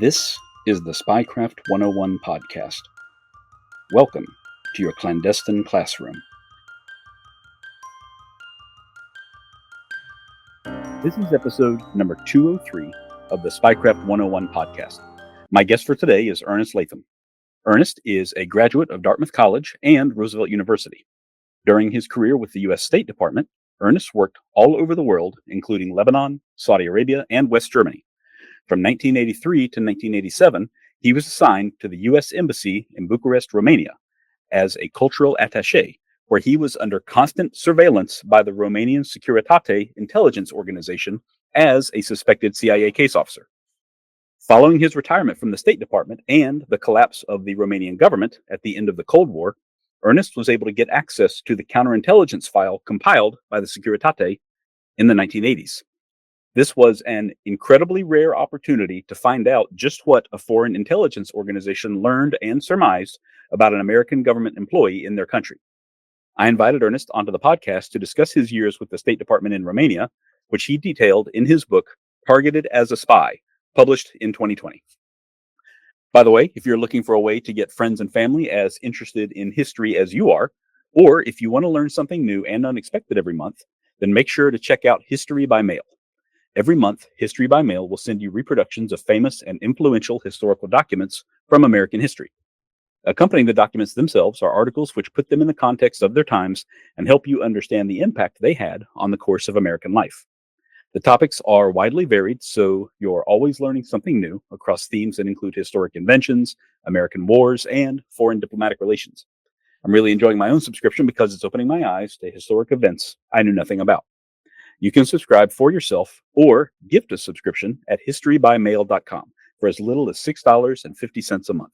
This is the Spycraft 101 podcast. Welcome to your clandestine classroom. This is episode number 203 of the Spycraft 101 podcast. My guest for today is Ernest Latham. Ernest is a graduate of Dartmouth College and Roosevelt University. During his career with the U.S. State Department, Ernest worked all over the world, including Lebanon, Saudi Arabia, and West Germany. From 1983 to 1987, he was assigned to the U.S. Embassy in Bucharest, Romania, as a Cultural Attache, where he was under constant surveillance by the Romanian Securitate intelligence organization as a suspected CIA case officer. Following his retirement from the State Department and the collapse of the Romanian government at the end of the Cold War, Ernest was able to get access to the counterintelligence file compiled by the Securitate in the 1980s. This was an incredibly rare opportunity to find out just what a foreign intelligence organization learned and surmised about an American government employee in their country. I invited Ernest onto the podcast to discuss his years with the State Department in Romania, which he detailed in his book, Targeted as a Spy, published in 2020. By the way, if you're looking for a way to get friends and family as interested in history as you are, or if you want to learn something new and unexpected every month, then make sure to check out History by Mail. Every month, History by Mail will send you reproductions of famous and influential historical documents from American history. Accompanying the documents themselves are articles which put them in the context of their times and help you understand the impact they had on the course of American life. The topics are widely varied, so you're always learning something new across themes that include historic inventions, American wars, and foreign diplomatic relations. I'm really enjoying my own subscription because it's opening my eyes to historic events I knew nothing about. You can subscribe for yourself or gift a subscription at historybymail.com for as little as $6.50 a month.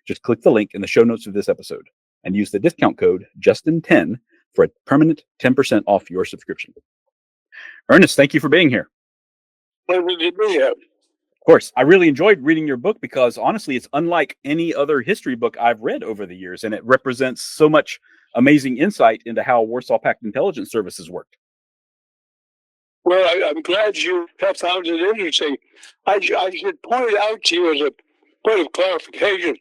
Just click the link in the show notes of this episode and use the discount code Justin10 for a permanent 10% off your subscription. Ernest, thank you for being here. Pleasure to be here. Of course, I really enjoyed reading your book because honestly, it's unlike any other history book I've read over the years, and it represents so much amazing insight into how Warsaw Pact intelligence services worked. Well, I'm glad you have found it interesting. I should point out to you as a point of clarification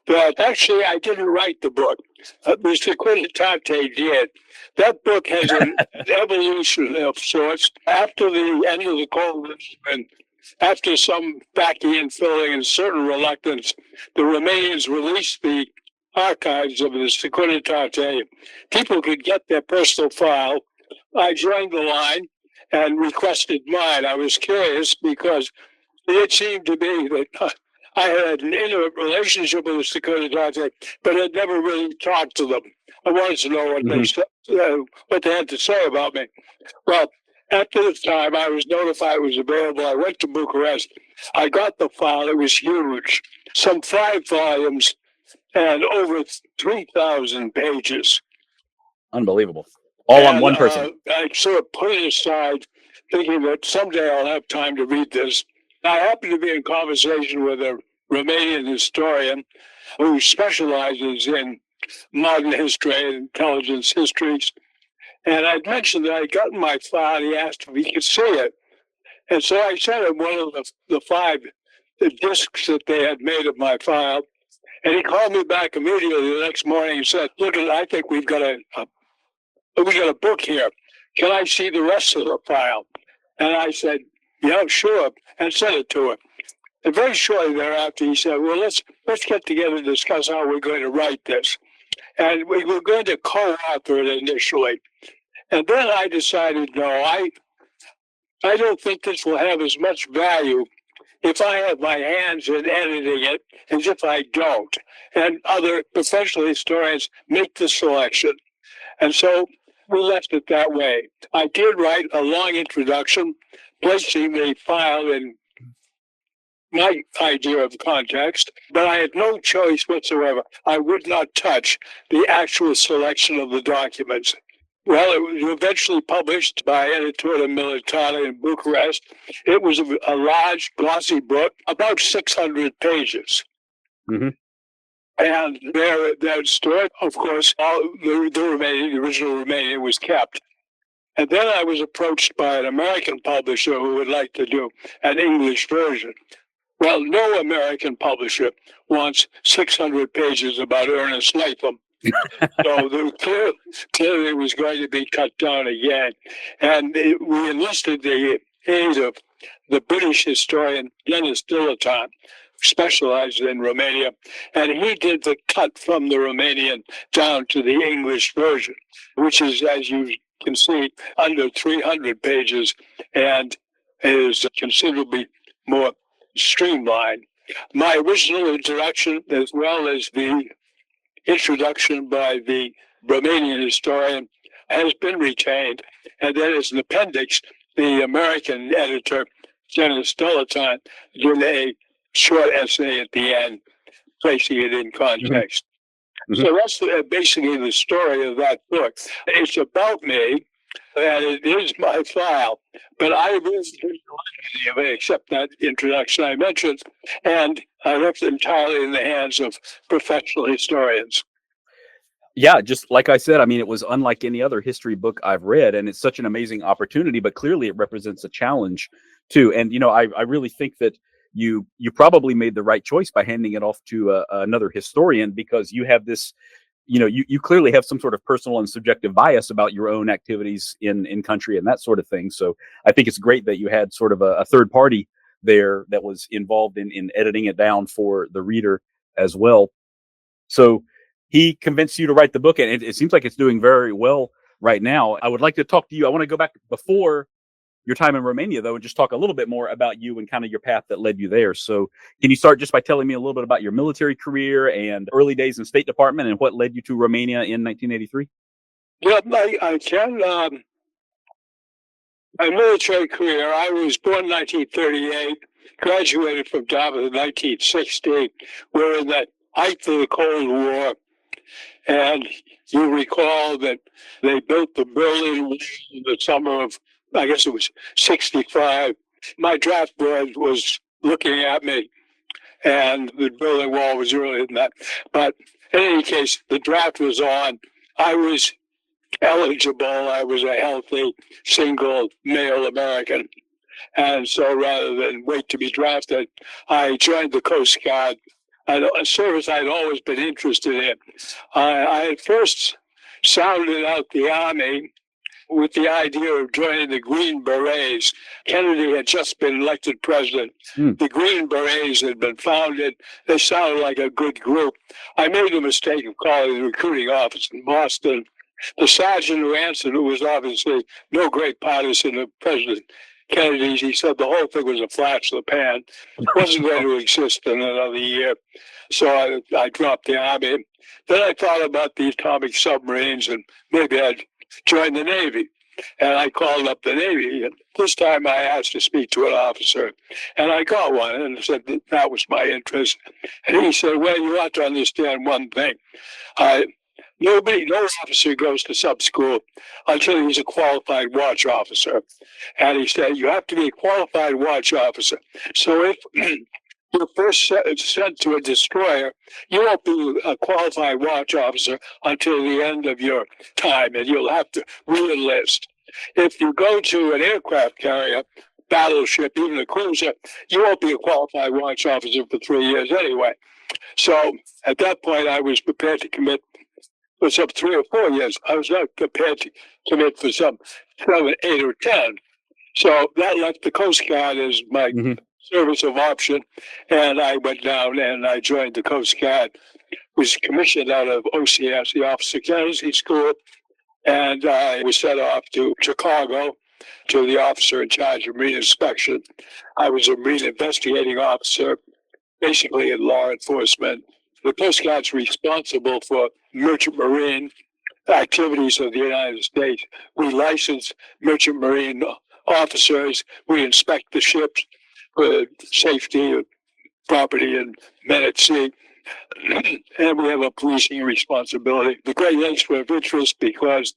that actually I didn't write the book. Mr. Quintate did. That book has an evolution of sorts. After the end of the Cold War and after some backing and filling and certain reluctance, the Romanians released the archives of the Securitate. People could get their personal file. I joined the line and requested mine. I was curious because it seemed to me that I had an intimate relationship with the Securitate, but had never really talked to them. I wanted to know what they had to say about me. Well, after the time I was notified it was available, I went to Bucharest. I got the file. It was huge, some 5 volumes and over 3,000 pages. Unbelievable. All on one person. I sort of put it aside, thinking that someday I'll have time to read this. I happened to be in conversation with a Romanian historian who specializes in modern history and intelligence histories. And I'd mentioned that I'd gotten my file, and he asked if he could see it. And so I sent him one of the 5 discs that they had made of my file. And he called me back immediately the next morning and said, "Look, I think we got a book here. Can I see the rest of the file?" And I said, "Yeah, sure," and sent it to him. And very shortly thereafter, he said, "Well, let's get together and discuss how we're going to write this." And we were going to co-author it initially. And then I decided, no, I don't think this will have as much value if I have my hands in editing it as if I don't. And other professional historians make the selection. And so we left it that way. I did write a long introduction, placing the file in my idea of context, but I had no choice whatsoever. I would not touch the actual selection of the documents. Well, it was eventually published by Editora Militare in Bucharest. It was a large, glossy book, about 600 pages. Mm-hmm. And that story, of course, all the original Romanian was kept. And then I was approached by an American publisher who would like to do an English version. Well, no American publisher wants 600 pages about Ernest Latham. So there clearly was going to be cut down again. And we enlisted the aid of the British historian Ernest Latham, who specialized in Romania. And he did the cut from the Romanian down to the English version, which is, as you can see, under 300 pages and is considerably more streamlined. My original introduction, as well as the introduction by the Romanian historian, has been retained. And then as an appendix, the American editor, Ernest Latham, did a short essay at the end, placing it in context. Mm-hmm. So that's basically the story of that book. It's about me, and it is my file, but I really didn't like any of it except that introduction I mentioned, and I left it entirely in the hands of professional historians. Yeah, just like I said, I mean, it was unlike any other history book I've read, and it's such an amazing opportunity, but clearly it represents a challenge too. And, I really think that you probably made the right choice by handing it off to another historian, because you have this, you clearly have some sort of personal and subjective bias about your own activities in country and that sort of thing. So I think it's great that you had sort of a third party there that was involved in editing it down for the reader as well. So he convinced you to write the book, and it seems like it's doing very well right now. I would like to talk to you. I want to go back before your time in Romania, though, and just talk a little bit more about you and kind of your path that led you there. So can you start just by telling me a little bit about your military career and early days in State Department and what led you to Romania in 1983? Yeah, I can. My military career, I was born in 1938, graduated from Dartmouth in 1960. We're in the height of the Cold War. And you recall that they built the Berlin Wall in the summer of, I guess it was 65. My draft board was looking at me, and the Berlin Wall was earlier than that. But in any case, the draft was on. I was eligible. I was a healthy, single male American. And so rather than wait to be drafted, I joined the Coast Guard, a service I'd always been interested in. I had first sounded out the Army with the idea of joining the Green Berets. Kennedy had just been elected president. The Green Berets had been founded. They sounded like a good group. I made the mistake of calling the recruiting office in Boston. The sergeant who answered, who was obviously no great partisan of President Kennedy's, he said the whole thing was a flash in the pan. It wasn't going to exist in another year. So I dropped the Army. Then I thought about the atomic submarines and maybe I'd join the Navy. And I called up the Navy. And this time I asked to speak to an officer. And I got one and said that was my interest. And he said, well, you ought to understand one thing. No officer goes to sub school until he's a qualified watch officer. And he said, you have to be a qualified watch officer. So if you're first sent to a destroyer, you won't be a qualified watch officer until the end of your time, and you'll have to re-enlist. If you go to an aircraft carrier, battleship, even a cruiser, you won't be a qualified watch officer for 3 years anyway. So at that point, I was prepared to commit for some 3 or 4 years. I was not prepared to commit for some 7, 8, or 10. So that left the Coast Guard as my service of option. And I went down and I joined the Coast Guard, was commissioned out of OCS, the Officer Candidate School. And I was sent off to Chicago to the officer in charge of Marine inspection. I was a Marine investigating officer, basically in law enforcement. The Coast Guard's responsible for merchant marine activities of the United States. We license merchant marine officers. We inspect the ships for safety of property and men at sea. And we have a policing responsibility. The Great Lakes were of interest because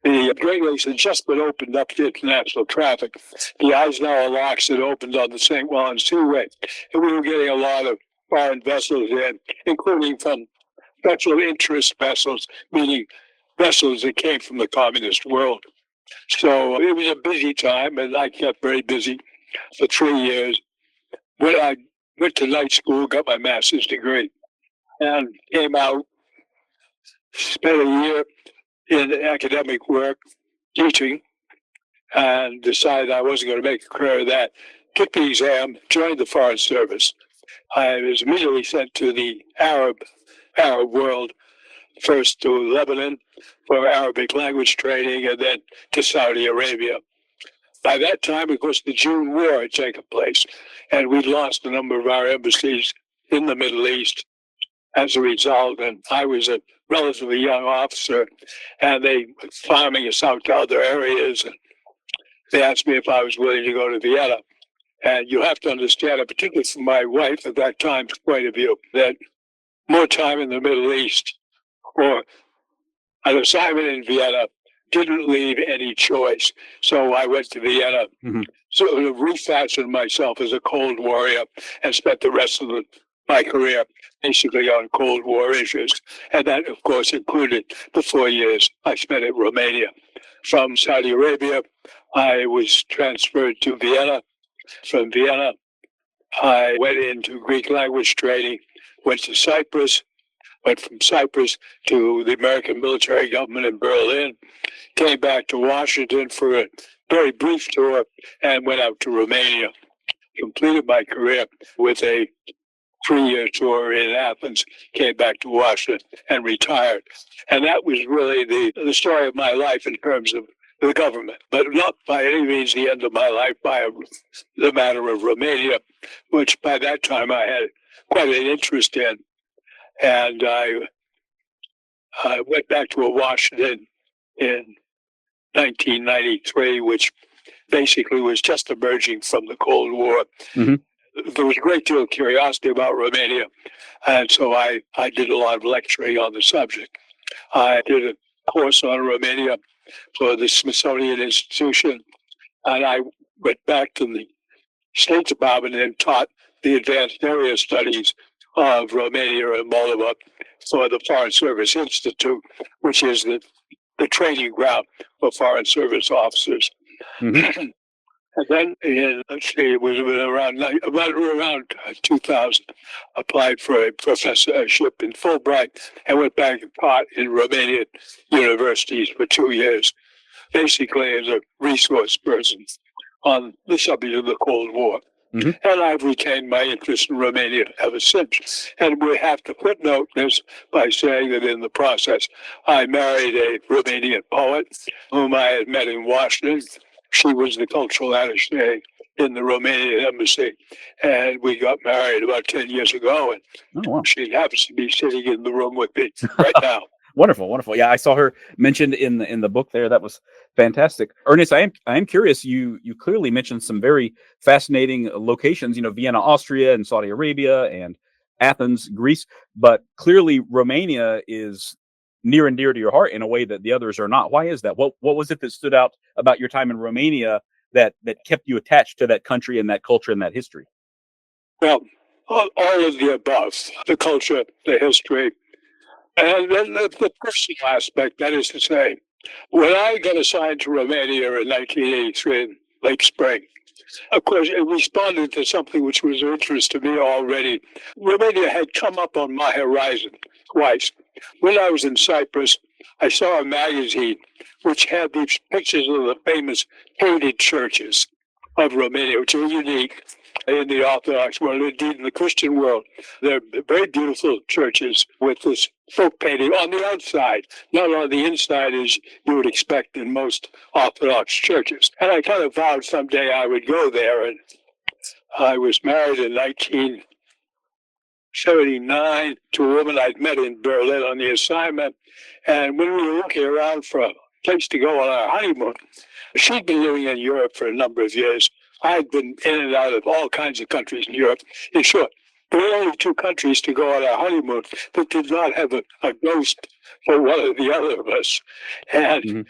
the Great Lakes had just been opened up to international traffic. The Eisenhower locks had opened on the St. Lawrence Seaway. And we were getting a lot of foreign vessels in, including from special interest vessels, meaning vessels that came from the communist world. So it was a busy time, and I kept very busy for 3 years. When I went to night school, got my master's degree, and came out, spent a year in academic work, teaching, and decided I wasn't going to make a career of that. Took the exam, joined the Foreign Service. I was immediately sent to the Arab world, first to Lebanon for Arabic language training, and then to Saudi Arabia. By that time, of course, the June War had taken place, and we'd lost a number of our embassies in the Middle East as a result. And I was a relatively young officer, and they were farming us out to other areas. And they asked me if I was willing to go to Vienna. And you have to understand, particularly from my wife at that time's point of view, that more time in the Middle East or an assignment in Vienna didn't leave any choice. So I went to Vienna, sort of refashioned myself as a Cold Warrior, and spent the rest of my career basically on Cold War issues. And that, of course, included the 4 years I spent in Romania. From Saudi Arabia, I was transferred to Vienna. From Vienna, I went into Greek language training, went to Cyprus, went from Cyprus to the American military government in Berlin, came back to Washington for a very brief tour, and went out to Romania. Completed my career with a 3-year tour in Athens, came back to Washington, and retired. And that was really the story of my life in terms of the government, but not by any means the end of my life by the matter of Romania, which by that time I had quite an interest in. And I went back to Washington in 1993, which basically was just emerging from the Cold War. There was a great deal of curiosity about Romania, and so I did a lot of lecturing on the subject. I did a course on Romania for the Smithsonian Institution, and I went back to the State Department and taught the advanced area studies of Romania and Moldova for the Foreign Service Institute, which is the training ground for Foreign Service officers. And then it was around 2000, applied for a professorship in Fulbright and went back and taught in Romanian universities for 2 years, basically as a resource person on the subject of the Cold War. And I've retained my interest in Romania ever since. And we have to footnote this by saying that in the process, I married a Romanian poet whom I had met in Washington. She was the cultural attaché in the Romanian embassy, and we got married about 10 years ago, and she happens to be sitting in the room with me right now. Wonderful, wonderful. Yeah, I saw her mentioned in the book there. That was fantastic. Ernest, I am curious. You clearly mentioned some very fascinating locations. Vienna, Austria, and Saudi Arabia, and Athens, Greece. But clearly, Romania is near and dear to your heart in a way that the others are not. Why is that? What was it that stood out about your time in Romania that kept you attached to that country and that culture and that history? Well, all of the above: the culture, the history. And then the personal aspect, that is to say, when I got assigned to Romania in 1983, in late spring, of course, it responded to something which was of interest to me already. Romania had come up on my horizon twice. When I was in Cyprus, I saw a magazine which had these pictures of the famous painted churches of Romania, which are unique in the Orthodox world, indeed in the Christian world. They're very beautiful churches with this folk painting on the outside, not on the inside as you would expect in most Orthodox churches. And I kind of vowed someday I would go there. And I was married in 1979 to a woman I'd met in Berlin on the assignment. And when we were looking around for a place to go on our honeymoon, she'd been living in Europe for a number of years. I'd been in and out of all kinds of countries in Europe. In short, there were only 2 countries to go on our honeymoon that did not have a ghost for one or the other of us. And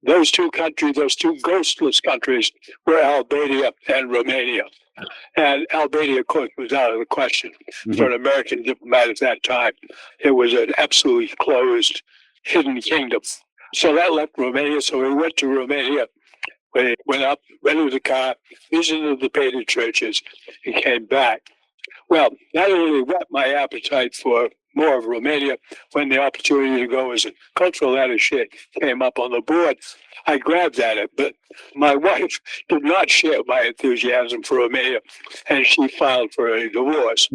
those 2 countries, those 2 ghostless countries, were Albania and Romania. And Albania, of course, was out of the question for an American diplomat at that time. It was an absolutely closed, hidden kingdom. So that left Romania. So we went to Romania. We went up, rented a car, visited the painted churches, and came back. Well, that really whet my appetite for more of Romania when the opportunity to go as a cultural attache came up on the board. I grabbed at it, but my wife did not share my enthusiasm for Romania, and she filed for a divorce,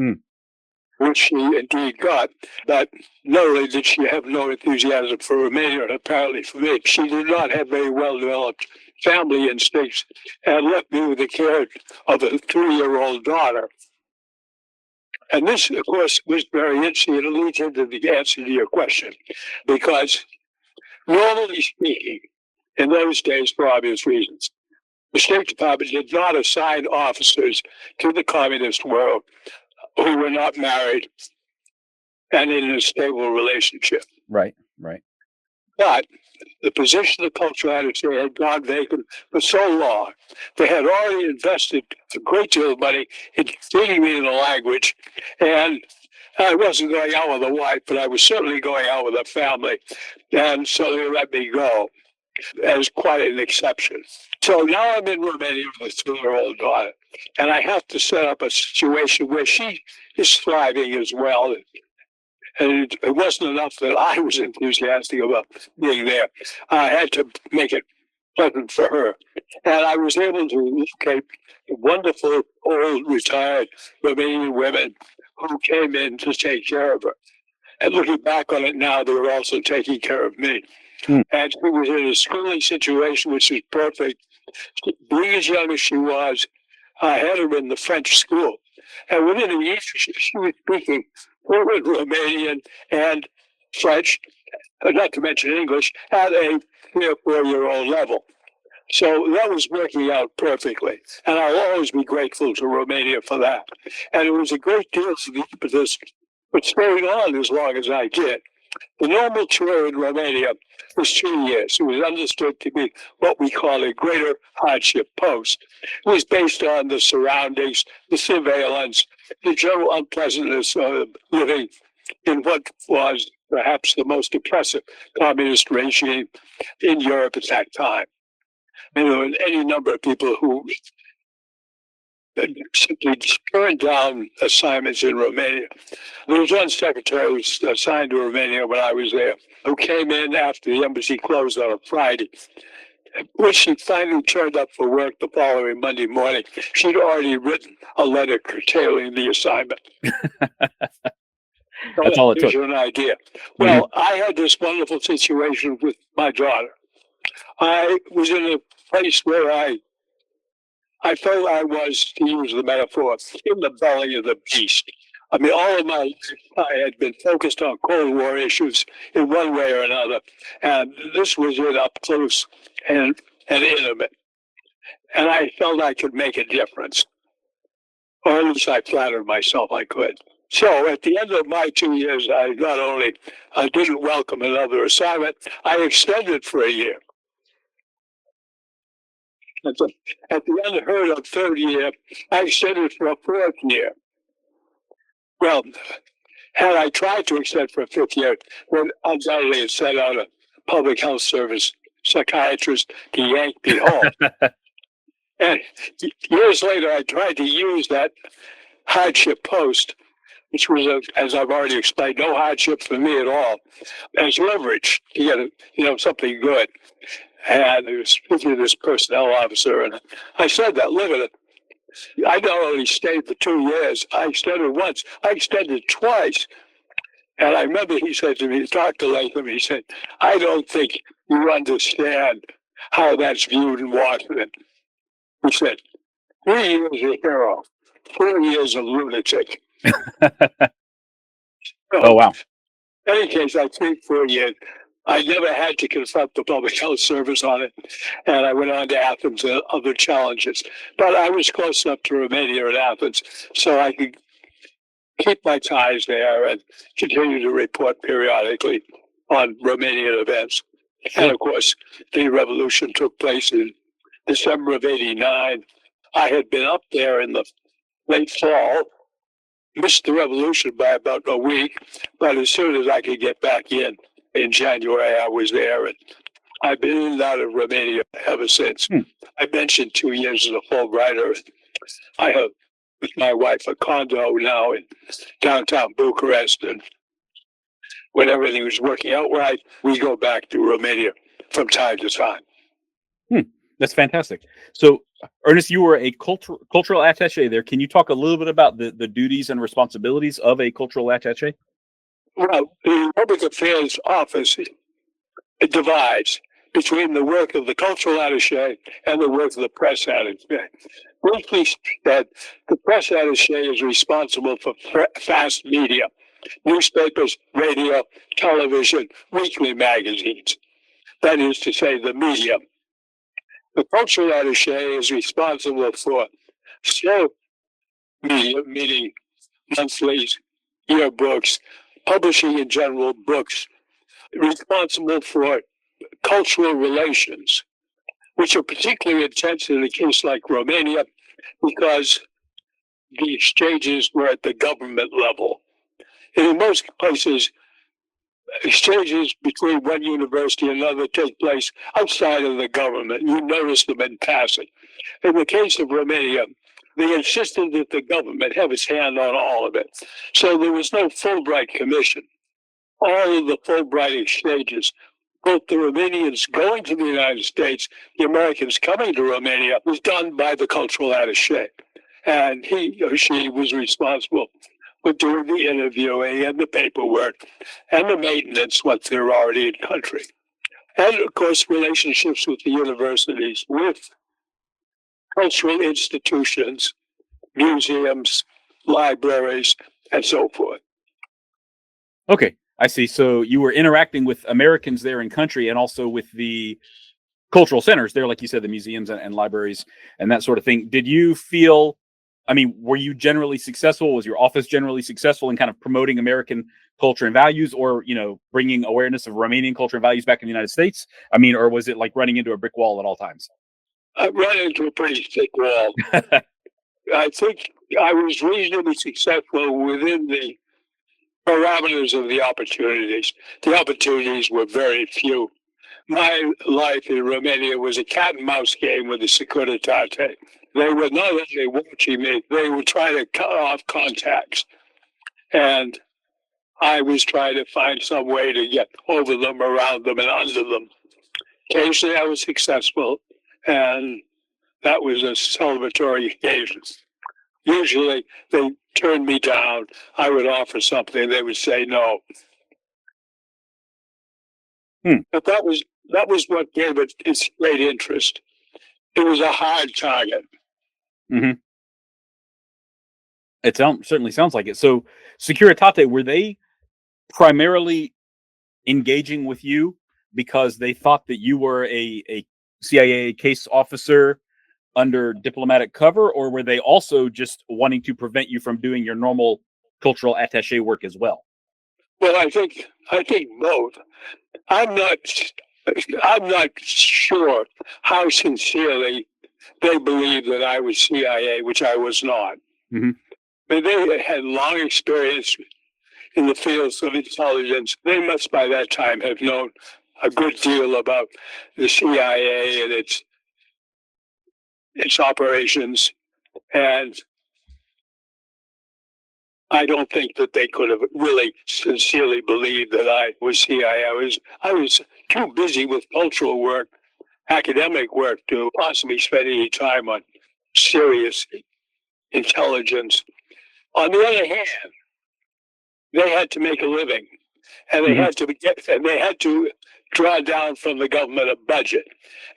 which she indeed got. But not only did she have no enthusiasm for Romania, and apparently for me, she did not have very well-developed family instincts and left me with the care of a 3-year-old daughter. And this, of course, was very interesting. It leads into the answer to your question, because normally speaking, in those days, for obvious reasons, the State Department did not assign officers to the communist world who were not married and in a stable relationship. Right. But the position of cultural attache had gone vacant for so long. They had already invested a great deal of money in teaching me the language, and I wasn't going out with a wife, but I was certainly going out with a family, and so they let me go as quite an exception. So now I'm in Romania with a 3-year-old daughter, and I have to set up a situation where she is thriving as well. And it wasn't enough that I was enthusiastic about being there. I had to make it pleasant for her. And I was able to locate wonderful old retired Romanian women who came in to take care of her. And looking back on it now, they were also taking care of me. And she was in a schooling situation which was perfect. Being as young as she was, I had her in the French school. And within a year, she was speaking fluent Romanian and French, not to mention English, at a 3 or 4-year-old level. So that was working out perfectly. And I'll always be grateful to Romania for that. And it was a great deal of the impetus for staying on as long as I did. The normal tour in Romania was 2 years. It was understood to be what we call a greater hardship post. It was based on the surroundings, the surveillance, the general unpleasantness of living in what was perhaps the most oppressive communist regime in Europe at that time. And there were any number of people who simply turned down assignments in Romania. There was one secretary who was assigned to Romania when I was there, who came in after the embassy closed on a Friday. When she finally turned up for work the following Monday morning, she'd already written a letter curtailing the assignment. That's all it took. Gives you an idea. Well, I had this wonderful situation with my daughter. I was in a place where I felt I was, to use the metaphor, in the belly of the beast. I mean, all of my life I had been focused on Cold War issues in one way or another, and this was it up close and intimate. And I felt I could make a difference, or at least I flattered myself I could. So at the end of my 2 years, I not only didn't welcome another assignment, I extended for a year. At the unheard of 3rd year, I extended for a 4th year. Well, had I tried to extend for a 5th year, then undoubtedly it sent out a public health service psychiatrist to yank me home. And years later, I tried to use that hardship post, which was, as I've already explained, no hardship for me at all, as leverage to get something good. And I was speaking to this personnel officer, and I said that, look at it. I not only stayed for 2 years, I extended once, I extended twice. And I remember he said to me, Dr. Latham, he said, I don't think you understand how that's viewed in Washington. He said, 3 years a hero, 4 years a lunatic. Oh, wow. In any case, I think 4 years. I never had to confront the public health service on it, and I went on to Athens and other challenges. But I was close enough to Romania and Athens, so I could keep my ties there and continue to report periodically on Romanian events. And of course, the revolution took place in December of '89. I had been up there in the late fall, missed the revolution by about a week, but as soon as I could get back in January, I was there, and I've been in and out of Romania ever since. I mentioned 2 years as a Fulbrighter. I have with my wife a condo now in downtown Bucharest. And when everything was working out right, we go back to Romania from time to time. That's fantastic. So, Ernest, you were a cultural attache there. Can you talk a little bit about the duties and responsibilities of a cultural attache? Well, the Public Affairs Office, it divides between the work of the cultural attaché and the work of the press attaché. Briefly said, the press attaché is responsible for fast media, newspapers, radio, television, weekly magazines. That is to say, the media. The cultural attaché is responsible for slow media, meaning monthlies, yearbooks, publishing in general, books, responsible for cultural relations, which are particularly intense in a case like Romania because the exchanges were at the government level. And in most places, exchanges between one university and another take place outside of the government. You notice them in passing. In the case of Romania, they insisted that the government have its hand on all of it. So there was no Fulbright Commission. All of the Fulbright exchanges, both the Romanians going to the United States, the Americans coming to Romania, was done by the cultural attaché. And he or she was responsible for doing the interviewing and the paperwork and the maintenance once they're already in country. And of course, relationships with the universities, with cultural institutions, museums, libraries, and so forth. Okay, I see. So you were interacting with Americans there in country and also with the cultural centers there, like you said, the museums and libraries and that sort of thing. Did you feel, I mean, were you generally successful? Was your office generally successful in kind of promoting American culture and values, or, you know, bringing awareness of Romanian culture and values back in the United States? I mean, or was it like running into a brick wall at all times? I ran into a pretty thick wall. I think I was reasonably successful within the parameters of the opportunities. The opportunities were very few. My life in Romania was a cat and mouse game with the Securitate. They were not only watching me, they were trying to cut off contacts. And I was trying to find some way to get over them, around them, and under them. Occasionally I was successful, and that was a celebratory occasion. Usually they turned me down. I would offer something, they would say no. But that was what gave it its great interest. It was a hard target. Mm-hmm. It certainly sounds like it. So Securitate, were they primarily engaging with you because they thought that you were a CIA case officer under diplomatic cover, or were they also just wanting to prevent you from doing your normal cultural attaché work as well? Well, I think both. I'm not sure how sincerely they believed that I was CIA, which I was not. Mm-hmm. But they had long experience in the fields of intelligence. They must by that time have known a good deal about the CIA and its operations. And I don't think that they could have really sincerely believed that I was CIA. I was too busy with cultural work, academic work, to possibly spend any time on serious intelligence. On the other hand, they had to make a living, and they had to draw down from the government a budget.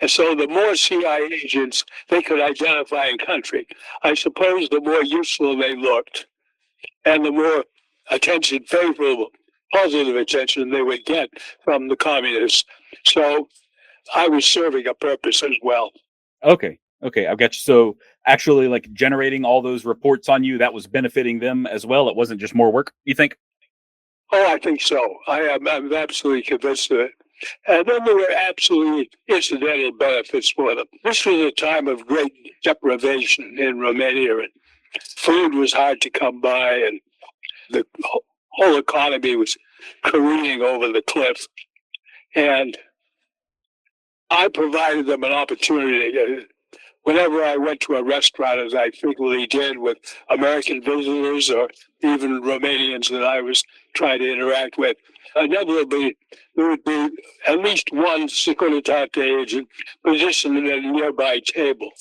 And so the more CIA agents they could identify in country, I suppose the more useful they looked, and the more attention, favorable, positive attention they would get from the communists. So I was serving a purpose as well. Okay, I've got you. So actually, like, generating all those reports on you, that was benefiting them as well. It wasn't just more work, you think? Oh, I think so. I'm absolutely convinced of it. And then there were absolutely incidental benefits for them. This was a time of great deprivation in Romania, and food was hard to come by, and the whole economy was careening over the cliff. And I provided them an opportunity whenever I went to a restaurant, as I frequently did with American visitors or even Romanians that I was trying to interact with, inevitably there would be at least one Securitate agent positioned at a nearby table.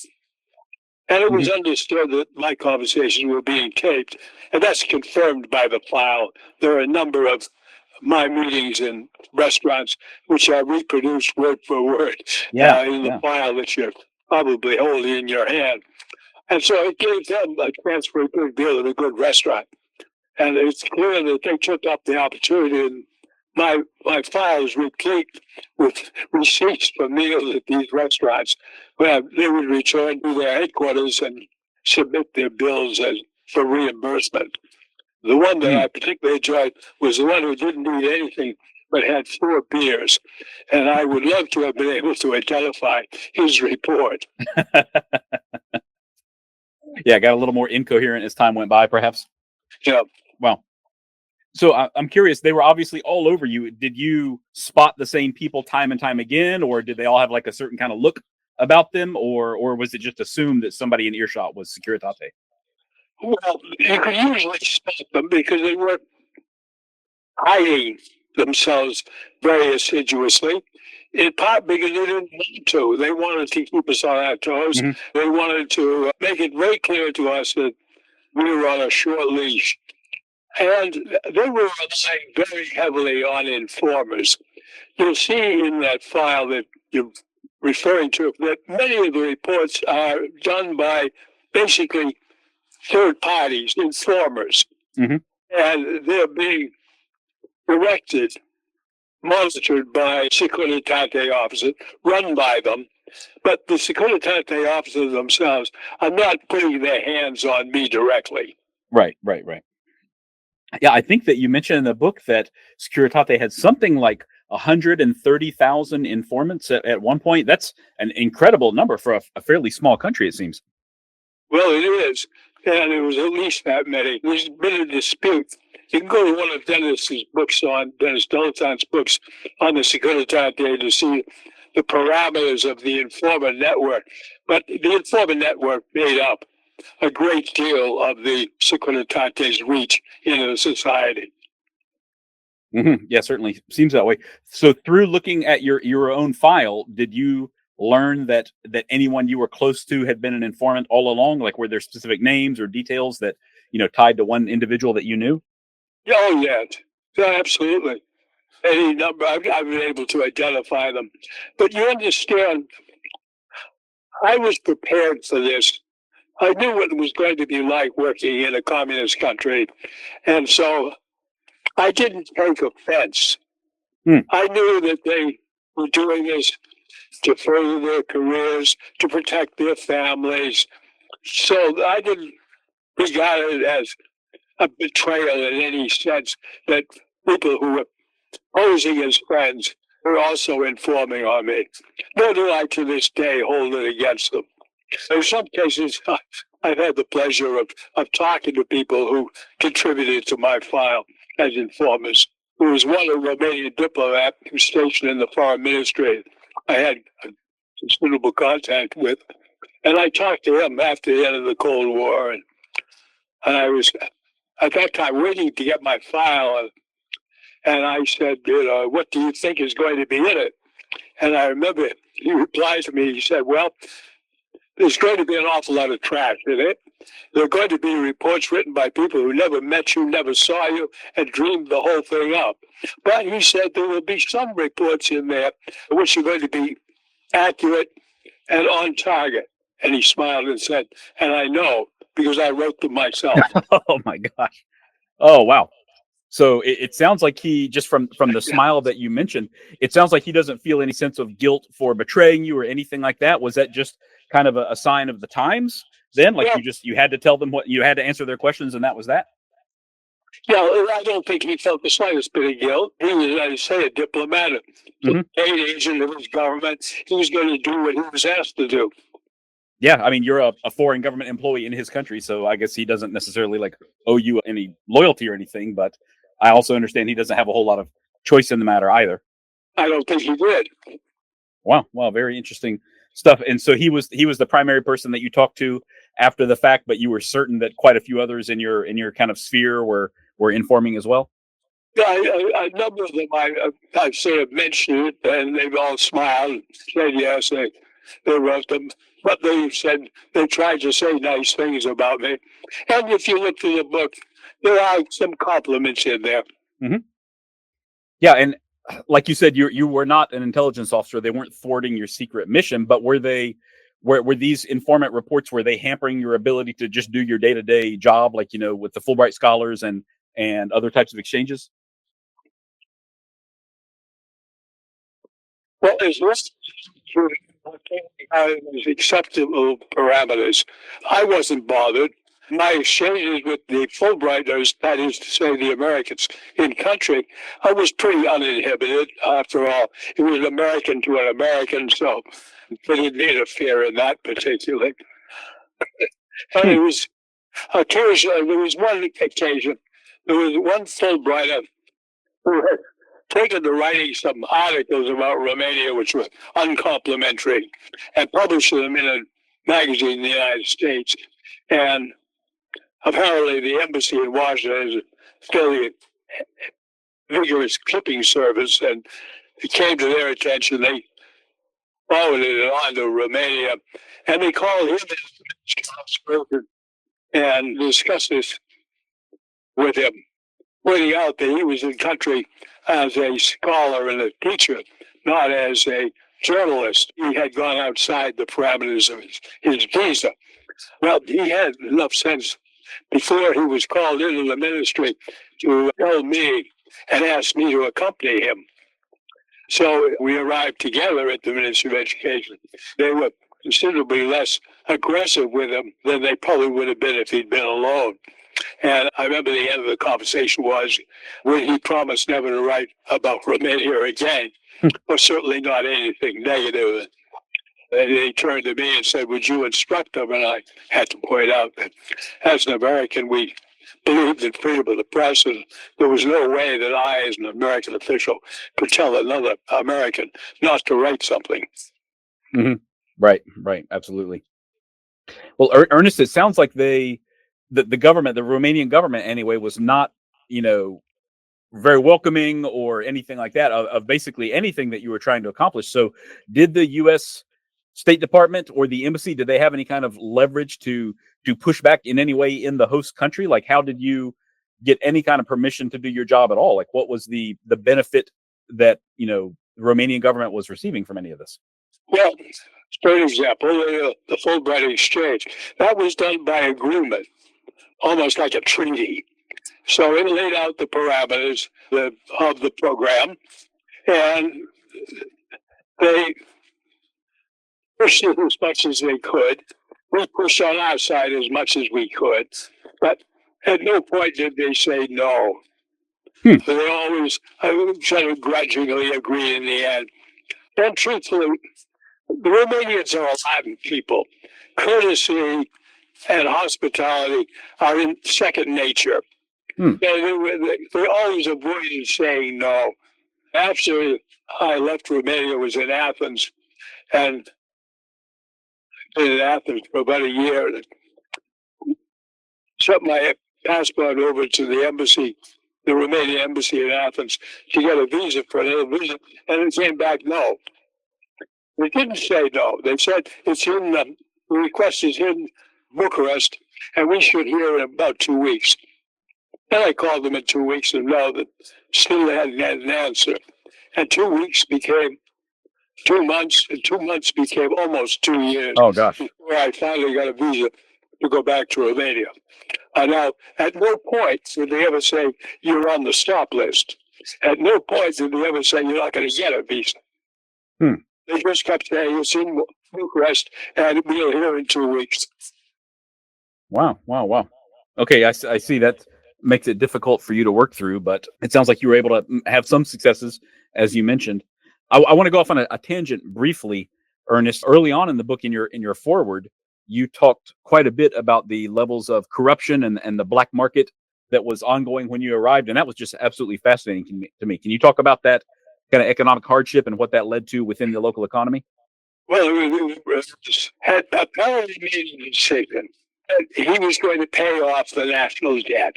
And it was understood that my conversations were being taped, and that's confirmed by the file. There are a number of my meetings in restaurants which are reproduced word for word in the file that you're probably holding in your hand. And so it gave them a chance for a good deal at a good restaurant. And it's clear that they took up the opportunity, and my file is replete with receipts for meals at these restaurants where they would return to their headquarters and submit their bills for reimbursement. The one that I particularly enjoyed was the one who didn't eat anything but had 4 beers. And I would love to have been able to identify his report. Yeah, got a little more incoherent as time went by, perhaps. Yeah. Well, so I'm curious, they were obviously all over you. Did you spot the same people time and time again, or did they all have like a certain kind of look about them, or was it just assumed that somebody in earshot was Securitate? Well, you could usually spot them because they were hiding themselves very assiduously, in part because they didn't want to. They wanted to keep us on our toes. They wanted to make it very clear to us that we were on a short leash. And they were relying very heavily on informers. You'll see in that file that you're referring to that many of the reports are done by basically third parties, informers. And they're being directed, monitored by Securitate officers, run by them. But the Securitate officers themselves are not putting their hands on me directly. Right. Yeah, I think that you mentioned in the book that Securitate had something like 130,000 informants at one point. That's an incredible number for a fairly small country, it seems. Well, it is. And it was at least that many. There's been a dispute. You can go to one of Dennis Dilettante's books on the Securitate to see the parameters of the informer network. But the informer network made up a great deal of the Securitate's reach in the society. Yeah, certainly seems that way. So through looking at your own file, did you learn that anyone you were close to had been an informant all along? Like, were there specific names or details that, tied to one individual that you knew? Oh, yeah, absolutely. Any number, I've been able to identify them. But you understand, I was prepared for this. I knew what it was going to be like working in a communist country. And so I didn't take offense. I knew that they were doing this to further their careers, to protect their families. So I didn't regard it as a betrayal in any sense that people who were posing as friends were also informing on me. Nor do I to this day hold it against them. In some cases, I've had the pleasure of talking to people who contributed to my file as informers. There was one a Romanian diplomat who was stationed in the foreign ministry I had considerable contact with. And I talked to him after the end of the Cold War. And I was, at that time, waiting to get my file. And I said, what do you think is going to be in it? And I remember he replied to me, he said, well, there's going to be an awful lot of trash in it. There are going to be reports written by people who never met you, never saw you, and dreamed the whole thing up. But he said there will be some reports in there which are going to be accurate and on target. And he smiled and said, and I know because I wrote them myself. Oh, my gosh. Oh, wow. So it sounds like he, just from the smile that you mentioned, it sounds like he doesn't feel any sense of guilt for betraying you or anything like that. Was that just kind of a sign of the times then? Like, you had to tell them what, you had to answer their questions, and that was that? Yeah, I don't think he felt the slightest bit of guilt. He was, as I say, a diplomat, an aid agent of his government. He was going to do what he was asked to do. Yeah, I mean, you're a foreign government employee in his country, so I guess he doesn't necessarily owe you any loyalty or anything, but I also understand he doesn't have a whole lot of choice in the matter either. I don't think he did. Wow, very interesting stuff. And so he was the primary person that you talked to after the fact, but you were certain that quite a few others in your kind of sphere were informing as well. Yeah, a number of them I've sort of mentioned it, and they've all smiled and said yes, they wrote them. But they said they tried to say nice things about me. And if you look through the book, there are some compliments in there. Mm-hmm. Yeah, and like you said, you were not an intelligence officer. They weren't thwarting your secret mission, but were these informant reports, were they hampering your ability to just do your day-to-day job, like, with the Fulbright scholars and other types of exchanges? Well, as listed as acceptable parameters, I wasn't bothered. My exchanges with the Fulbrighters, that is to say, the Americans in country, I was pretty uninhibited. After all, it was an American to an American, so they didn't interfere in that particularly. And it was occasionally, there was one occasion, there was one Fulbrighter who had taken to writing some articles about Romania, which were uncomplimentary, and published them in a magazine in the United States. And apparently the embassy in Washington has a fairly vigorous clipping service, and it came to their attention. They forwarded it on to Romania, and they called him and discussed this with him, pointing out that he was in country as a scholar and a teacher, not as a journalist. He had gone outside the parameters of his visa. Well, he had enough sense before he was called into the ministry to tell me and ask me to accompany him. So we arrived together at the Ministry of Education. They were considerably less aggressive with him than they probably would have been if he'd been alone. And I remember the end of the conversation was when he promised never to write about Romania again, or certainly not anything negative. And he turned to me and said, "Would you instruct them?" And I had to point out that as an American, we believed in freedom of the press, and there was no way that I, as an American official, could tell another American not to write something. Mm-hmm. Right, absolutely. Well, Ernest, it sounds like the government, the Romanian government anyway, was not, very welcoming or anything like that of basically anything that you were trying to accomplish. So did the U.S. State Department or the embassy, did they have any kind of leverage to push back in any way in the host country? Like, how did you get any kind of permission to do your job at all? Like, what was the benefit that, the Romanian government was receiving from any of this? Well, for example, the Fulbright exchange, that was done by agreement, almost like a treaty. So it laid out the parameters of the program, and they pushed it as much as they could. We pushed on our side as much as we could, but at no point did they say no. They always kind of grudgingly agreed in the end. And truthfully, the Romanians are Latin people. Courtesy and hospitality are in second nature. They always avoided saying no. After I left Romania, was in Athens, and been in Athens for about a year. Sent my passport over to the embassy, the Romanian embassy in Athens, to get a visa for another visit, and it came back no. They didn't say no. They said it's in the request is in Bucharest, and we should hear in about 2 weeks. And I called them in 2 weeks and know that still hadn't had an answer. And 2 weeks became 2 months, and 2 months became almost 2 years. Oh, gosh. Before I finally got a visa to go back to Romania. Now, at no point did they ever say, "You're on the stop list." At no point did they ever say, "You're not going to get a visa." They just kept saying, "It's in Bucharest, and we'll hear in 2 weeks." Wow. Okay, I see that makes it difficult for you to work through, but it sounds like you were able to have some successes, as you mentioned. I want to go off on a tangent briefly, Ernest. Early on in the book, in your foreword, you talked quite a bit about the levels of corruption and the black market that was ongoing when you arrived, and that was just absolutely fascinating to me. Can you talk about that kind of economic hardship and what that led to within the local economy? Well, had apparently made a decision that he was going to pay off the national debt,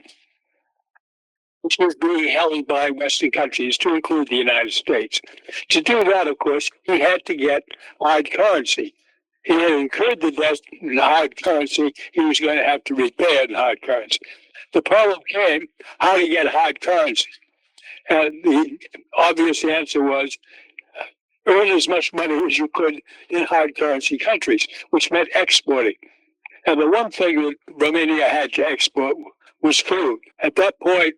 which was being held by Western countries, to include the United States. To do that, of course, he had to get hard currency. He had incurred the debt in hard currency. He was going to have to repay it in hard currency. The problem came how to get hard currency. And the obvious answer was earn as much money as you could in hard currency countries, which meant exporting. And the one thing that Romania had to export was food. At that point,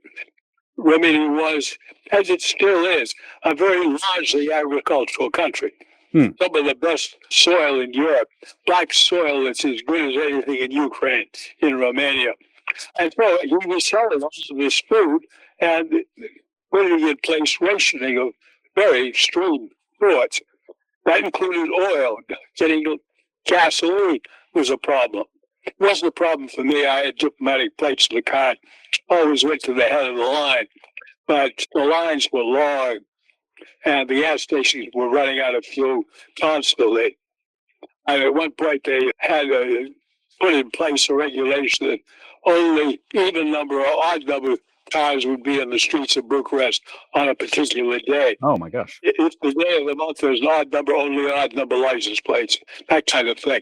Romania was, as it still is, a very largely agricultural country. Some of the best soil in Europe, black soil that's as good as anything in Ukraine, in Romania. And so he was selling all of this food and putting in place rationing of very extreme foods. That included oil. Getting gasoline was a problem. It wasn't a problem for me. I had diplomatic plates in the car. Always went to the head of the line. But the lines were long, and the gas stations were running out of fuel constantly. And at one point, they had put in place a regulation that only even number or odd number of cars would be in the streets of Bucharest on a particular day. Oh my gosh. If the day of the month there's an odd number, only odd number license plates, that kind of thing.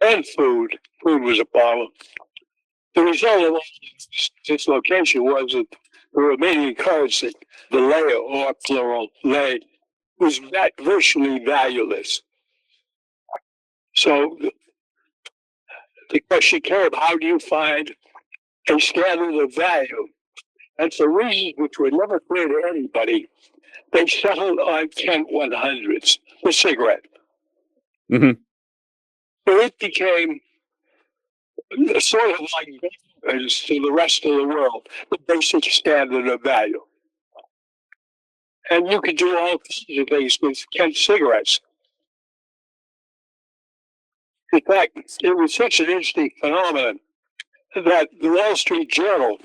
And food. Food was a problem. The result of all this location was that the Romanian currency, the lei, or plural lei, was virtually valueless. So the question came, how do you find a standard of value? And for reasons which were never clear to anybody, they settled on Kent 100s, the cigarette. Mm-hmm. So it became sort of like to the rest of the world, the basic standard of value. And you could do all kinds of things with Kent cigarettes. In fact, it was such an interesting phenomenon that the Wall Street Journal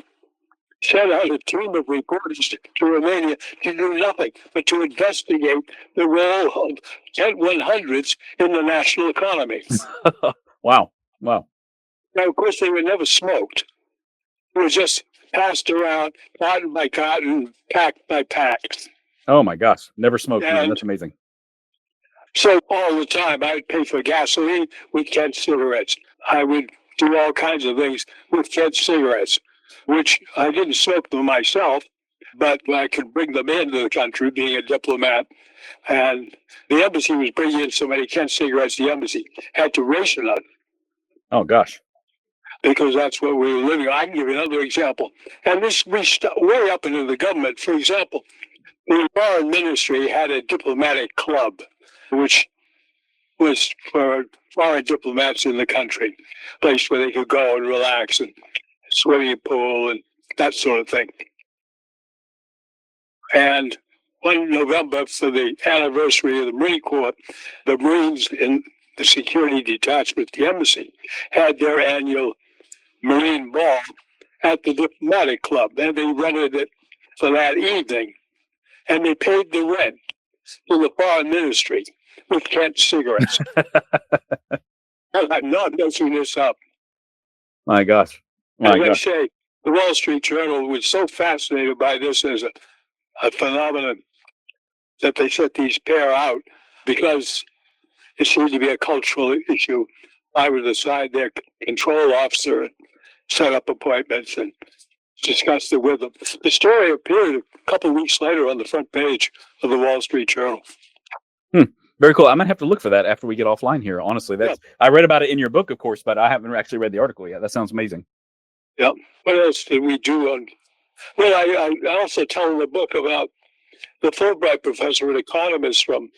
sent out a team of reporters to Romania to do nothing but to investigate the role of Kent 100s in the national economy. Wow. Wow. Now, of course, they were never smoked. It was just passed around, carton by carton, pack by pack. Oh my gosh. Never smoked. That's amazing. So all the time, I would pay for gasoline with Kent cigarettes. I would do all kinds of things with Kent cigarettes, which I didn't smoke them myself, but I could bring them into the country, being a diplomat. And the embassy was bringing in so many Kent cigarettes, the embassy had to ration them. Oh gosh. Because that's what we were living on. I can give you another example. And this reached way up into the government. For example, the foreign ministry had a diplomatic club, which was for foreign diplomats in the country, a place where they could go and relax, and swimming pool and that sort of thing. And one November, for the anniversary of the Marine Corps, the Marines in the security detachment, the embassy, had their annual Marine ball at the diplomatic club, and they rented it for that evening, and they paid the rent to the foreign ministry with Kent cigarettes. I'm not making this up. My gosh. My As I gosh. say, the Wall Street Journal was so fascinated by this as a phenomenon that they set these pair out because it seemed to be a cultural issue. I would assign their control officer and set up appointments and discussed it with them. The story appeared a couple of weeks later on the front page of the Wall Street Journal. Very cool. I'm gonna have to look for that after we get offline here. Honestly, I read about it in your book, of course, but I haven't actually read the article yet. That sounds amazing. Yeah. What else did we do? Well, I also tell in the book about the Fulbright professor, an economist from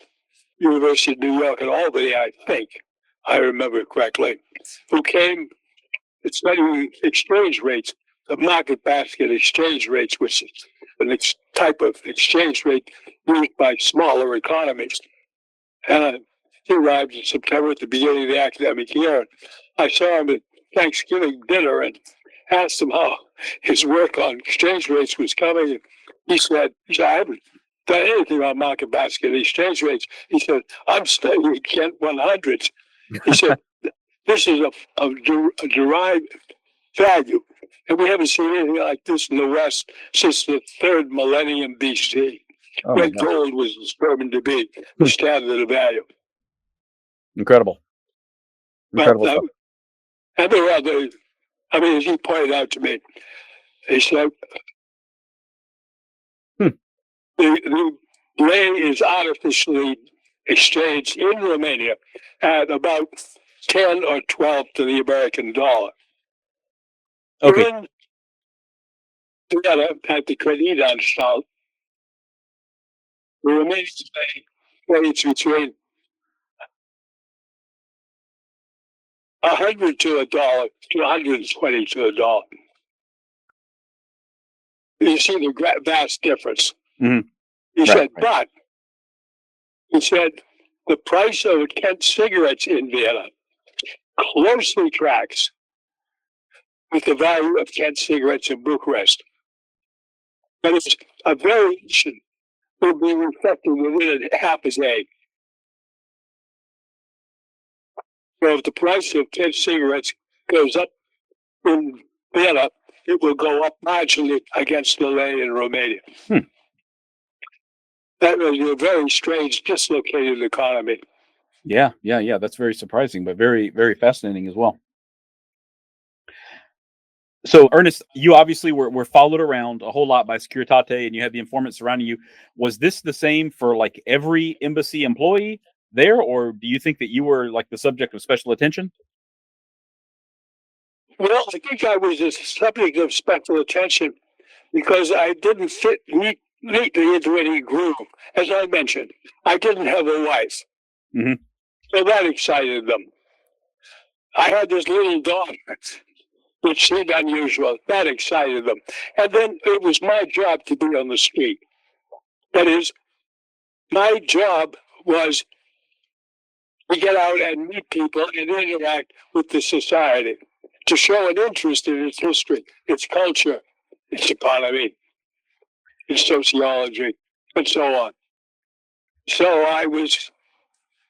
University of New York at Albany, I think I remember correctly, who came studying exchange rates, the market basket exchange rates, which is a type of exchange rate used by smaller economies. And he arrived in September at the beginning of the academic year. I saw him at Thanksgiving dinner and asked him how his work on exchange rates was coming. He said, I haven't done anything on market basket exchange rates. He said, I'm studying Kent 100s. He said, this is a derived value. And we haven't seen anything like this in the West since the third millennium BC, when gold was determined to be the standard of value. Incredible. Incredible stuff. And there are other, I mean, as he pointed out to me, he said, the lei is artificially exchanged in Romania at about 10 or 12 to the American dollar. Okay. In at the Creditanstalt, the Romanian lei trades between 100 to a dollar to 120 to a dollar. You see the vast difference. Mm-hmm. He said, but he said the price of Kent cigarettes in Vienna closely tracks with the value of Kent cigarettes in Bucharest. That is, a variation will be reflected within half a day. So if the price of Kent cigarettes goes up in Vienna, it will go up marginally against the lei in Romania. That was a very strange, dislocated economy. Yeah. That's very surprising, but very, very fascinating as well. So, Ernest, you obviously were followed around a whole lot by Securitate, and you had the informants surrounding you. Was this the same for like every embassy employee there, or do you think that you were like the subject of special attention? Well, I think I was a subject of special attention because I didn't fit neatly into any groove. As I mentioned, I didn't have a wife. Mm-hmm. So that excited them. I had this little dog, which seemed unusual. That excited them. And then it was my job to be on the street. That is, my job was to get out and meet people and interact with the society, to show an interest in its history, its culture, its economy, its sociology, and so on. So I was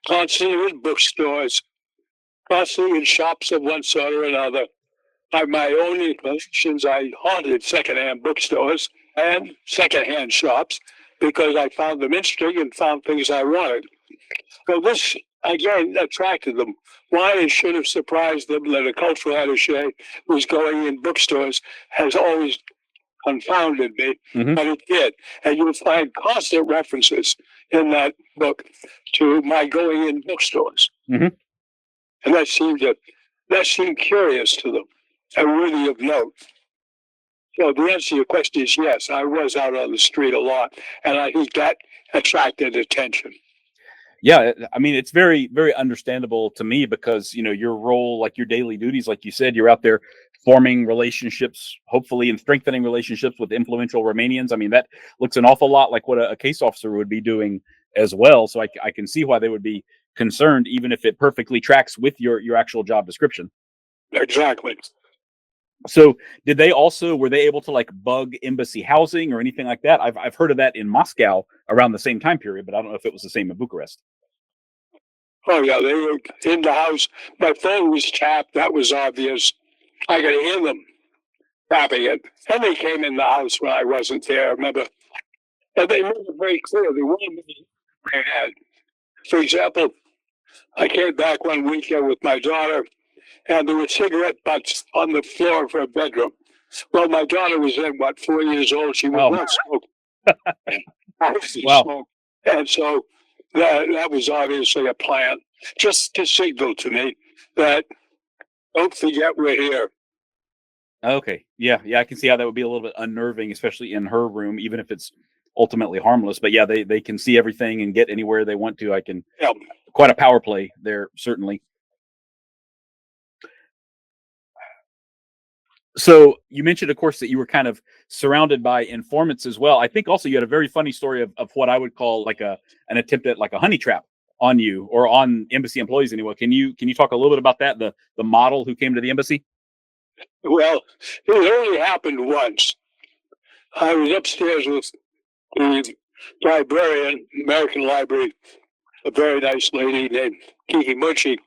constantly in bookstores, constantly in shops of one sort or another. By my own inclinations, I haunted secondhand bookstores and secondhand shops because I found them interesting and found things I wanted. So this, again, attracted them. Why it should have surprised them that a cultural attaché was going in bookstores has always confounded me, but it did. And you'll find constant references in that book to my going in bookstores. And that seemed curious to them and worthy of note. So the answer to your question is yes, I was out on the street a lot, and I think that attracted attention. Yeah, I mean, it's very, very understandable to me because, your role, like your daily duties, like you said, you're out there forming relationships, hopefully, and strengthening relationships with influential Romanians. I mean, that looks an awful lot like what a case officer would be doing as well. So I can see why they would be concerned, even if it perfectly tracks with your actual job description. Exactly. So were they able to like bug embassy housing or anything like that? I've heard of that in Moscow around the same time period, but I don't know if it was the same in Bucharest. Oh yeah, they were in the house. My phone was tapped. That was obvious. I could hear them tapping it. And they came in the house when I wasn't there, I remember. And they made it very clear. They wanted me to had. For example, I came back one weekend with my daughter, and there were cigarette butts on the floor of her bedroom. Well, my daughter was then, 4 years old. She would not smoke. Smoke. And so that was obviously a plan, just to signal to me that don't forget we're here. Okay. Yeah, I can see how that would be a little bit unnerving, especially in her room, even if it's ultimately harmless. But yeah, they can see everything and get anywhere they want to. Quite a power play there, certainly. So you mentioned, of course, that you were kind of surrounded by informants as well. I think also you had a very funny story of what I would call like an attempt at like a honey trap on you or on embassy employees anyway. Can you talk a little bit about that? The model who came to the embassy? Well, it only happened once. I was upstairs with the librarian, American Library, a very nice lady named Kiki Munchie.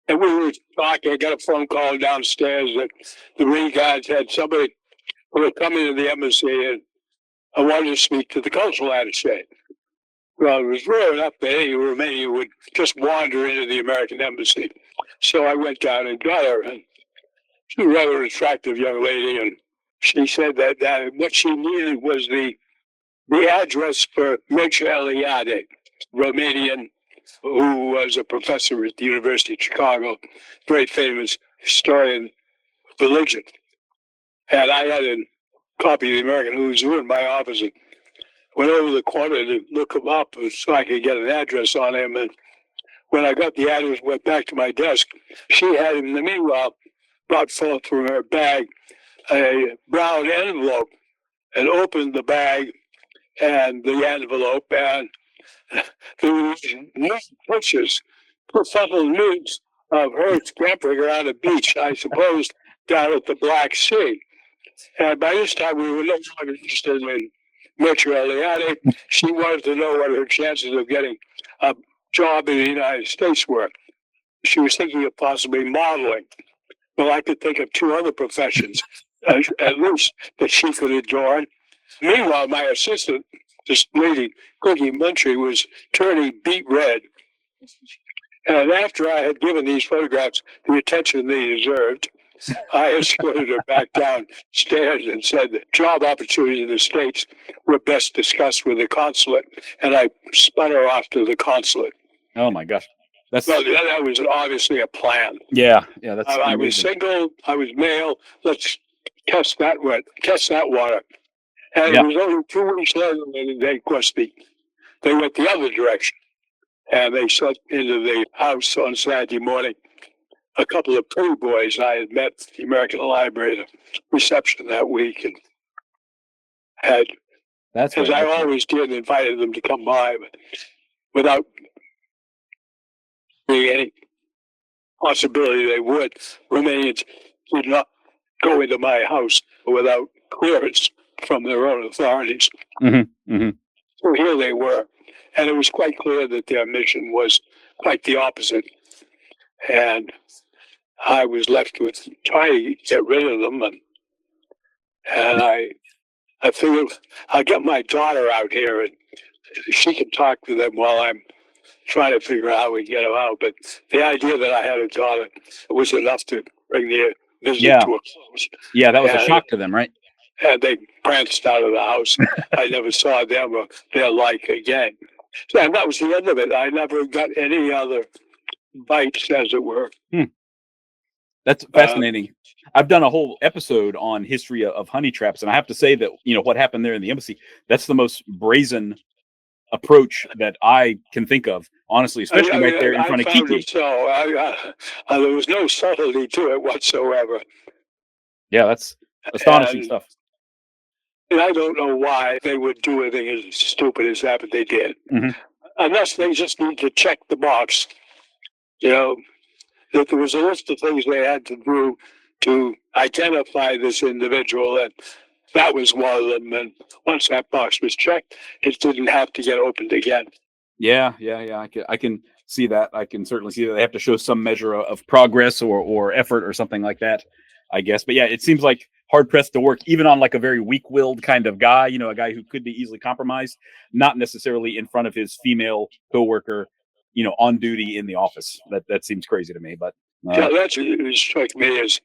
And we were talking. I got a phone call downstairs that the Marine guards had somebody who had come into the embassy and I wanted to speak to the cultural attache. Well, it was rare enough that any Romanian would just wander into the American embassy. So I went down and got her. And she's a rather attractive young lady. And she said that what she needed was the address for Mircea Eliade, Romanian, who was a professor at the University of Chicago, very famous historian of religion. And I had a copy of the American Who's Who in my office and went over the corner to look him up so I could get an address on him. And when I got the address, went back to my desk, she had, in the meanwhile, brought forth from her bag a brown envelope and opened the bag and the envelope, and there was nude pictures, professional nudes of her scampering around a beach, I suppose, down at the Black Sea. And by this time, we were no longer interested in Mircea Eliade. She wanted to know what her chances of getting a job in the United States were. She was thinking of possibly modeling. Well, I could think of two other professions, at least, that she could adorn. Meanwhile, my assistant, this lady, Cookie Munchie, was turning beet red. And after I had given these photographs the attention they deserved, I escorted her back downstairs and said that job opportunities in the States were best discussed with the consulate. And I spun her off to the consulate. Oh, my gosh. Well, that was obviously a plan. Yeah. That's I was single. I was male. Let's test that water. And it was only 2 weeks later that they, of course, they went the other direction. And they sent into the house on Saturday morning a couple of pretty boys I had met at the American Library at a reception that week. And had, as I always did, invited them to come by, but without being any possibility they would. Romanians did not go into my house without clearance from their own authorities. Mm-hmm. Mm-hmm. So here they were. And it was quite clear that their mission was quite the opposite. And I was left with trying to get rid of them. And I figured I'll get my daughter out here and she can talk to them while I'm trying to figure out how we get them out. But the idea that I had a daughter was enough to bring the visit to a close. Yeah, that was a shock to them, right? And they pranced out of the house. I never saw them or their like again. And that was the end of it. I never got any other bites, as it were. That's fascinating. I've done a whole episode on history of honey traps, and I have to say that, what happened there in the embassy, that's the most brazen approach that I can think of, honestly, especially right there in front of Kiki. So there was no subtlety to it whatsoever. Yeah, that's astonishing stuff. And I don't know why they would do anything as stupid as that, but they did. Mm-hmm. Unless they just need to check the box, that there was a list of things they had to do to identify this individual, and that was one of them. And once that box was checked, it didn't have to get opened again. Yeah. I can see that. I can certainly see that they have to show some measure of progress or effort or something like that, I guess. But yeah, it seems like hard pressed to work even on like a very weak-willed kind of guy, a guy who could be easily compromised, not necessarily in front of his female coworker, on duty in the office. That seems crazy to me, but that's what struck me as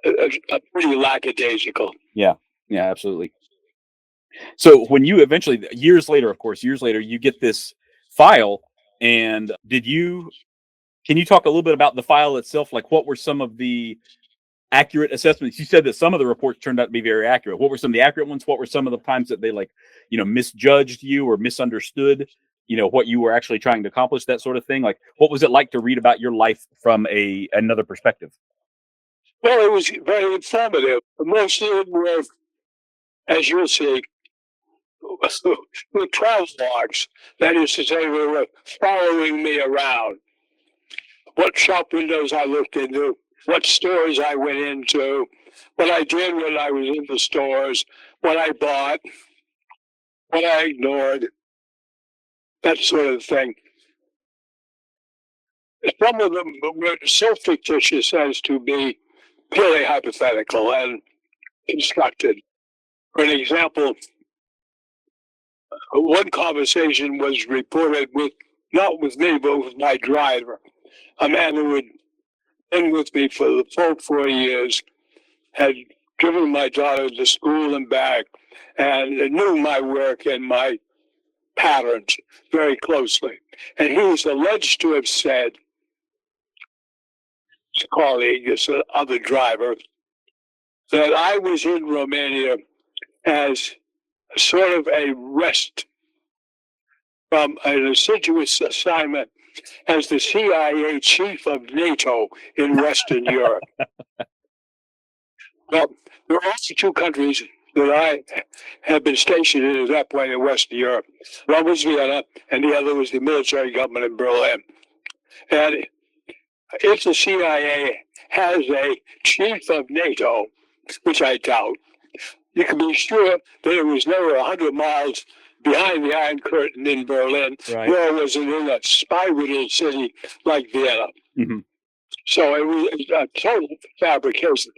a pretty lackadaisical. Yeah, absolutely. So when you eventually, years later, you get this file, and can you talk a little bit about the file itself? Like, what were some of the accurate assessments? You said that some of the reports turned out to be very accurate. What were some of the accurate ones? What were some of the times that they misjudged you or misunderstood, what you were actually trying to accomplish, that sort of thing? Like, what was it like to read about your life from another perspective? Well, it was very informative. Most of them were, as you'll see, were travel logs. That is to say, they were following me around. What shop windows I looked into, what stores I went into, what I did when I was in the stores, what I bought, what I ignored, that sort of thing. Some of them were so fictitious as to be purely hypothetical and constructed. For an example, one conversation was reported with, not with me, but with my driver, a man who had been with me for the full 4 years, had driven my daughter to school and back, and knew my work and my patterns very closely. And he was alleged to have said, his colleague, this other driver, that I was in Romania as sort of a rest from an assiduous assignment as the CIA chief of NATO in Western Europe. Well, there are also two countries that I have been stationed in at that point in Western Europe. One was Vienna, and the other was the military government in Berlin. And if the CIA has a chief of NATO, which I doubt, you can be sure that it was never 100 miles behind the Iron Curtain in Berlin, Right. nor was it in a spy-riddled city like Vienna. Mhm. So it was a total fabrication.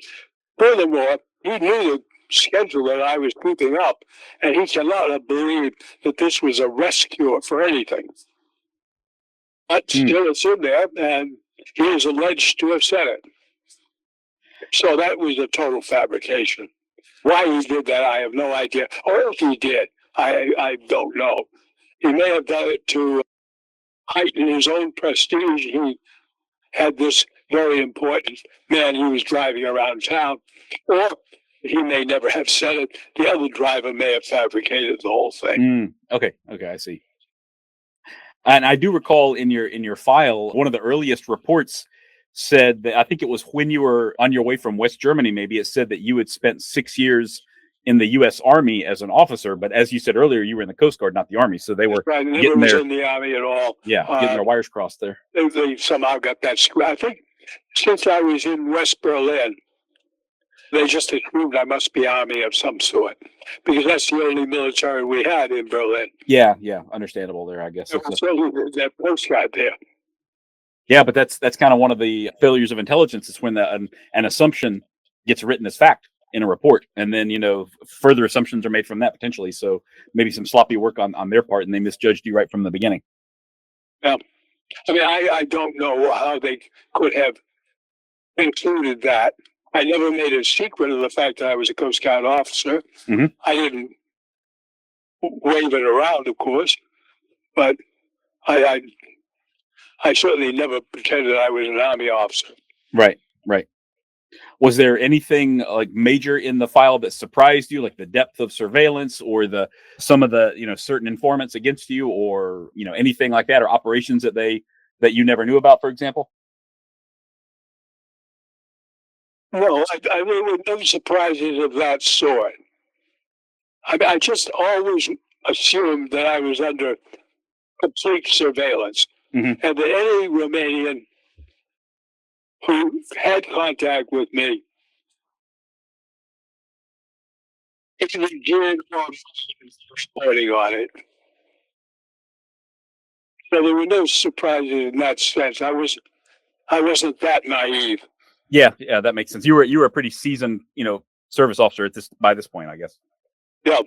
Furthermore, he knew the schedule that I was keeping up, and he cannot have believed that this was a rescue for anything. But still, it's in there, and he is alleged to have said it. So that was a total fabrication. Why he did that, I have no idea. Or if he did, I don't know. He may have done it to heighten his own prestige. He had this very important man he was driving around town, or he may never have said it. The other driver may have fabricated the whole thing. Okay, I see. And I do recall in your file, one of the earliest reports said that, I think it was when you were on your way from West Germany, maybe it said that you had spent 6 years in the U.S. Army as an officer, but as you said earlier, you were in the Coast Guard, not the Army, so they were Right, never getting was their, in the Army at all. getting their wires crossed there. They somehow got that screw. I think since I was in West Berlin, they just assumed I must be Army of some sort, because that's the only military we had in Berlin. Yeah, understandable there, I guess. So that Coast Guard there. Yeah, but that's kind of one of the failures of intelligence. Is when an assumption gets written as fact in a report, and then further assumptions are made from that potentially. So maybe some sloppy work on their part, and they misjudged you right from the beginning. Yeah, I mean, I don't know how they could have included that. I never made a secret of the fact that I was a Coast Guard officer. Mm-hmm. I didn't wave it around, of course, but I certainly never pretended I was an Army officer. Right. Was there anything like major in the file that surprised you, like the depth of surveillance, or some of the certain informants against you, or anything like that, or operations that you never knew about, for example? No, I mean, with no surprises of that sort. I just always assumed that I was under complete surveillance, Mm-hmm. and that any Romanian who had contact with me, if they did reporting on it. So there were no surprises in that sense. I wasn't that naive. Yeah, that makes sense. You were a pretty seasoned, service officer by this point, I guess. Yeah.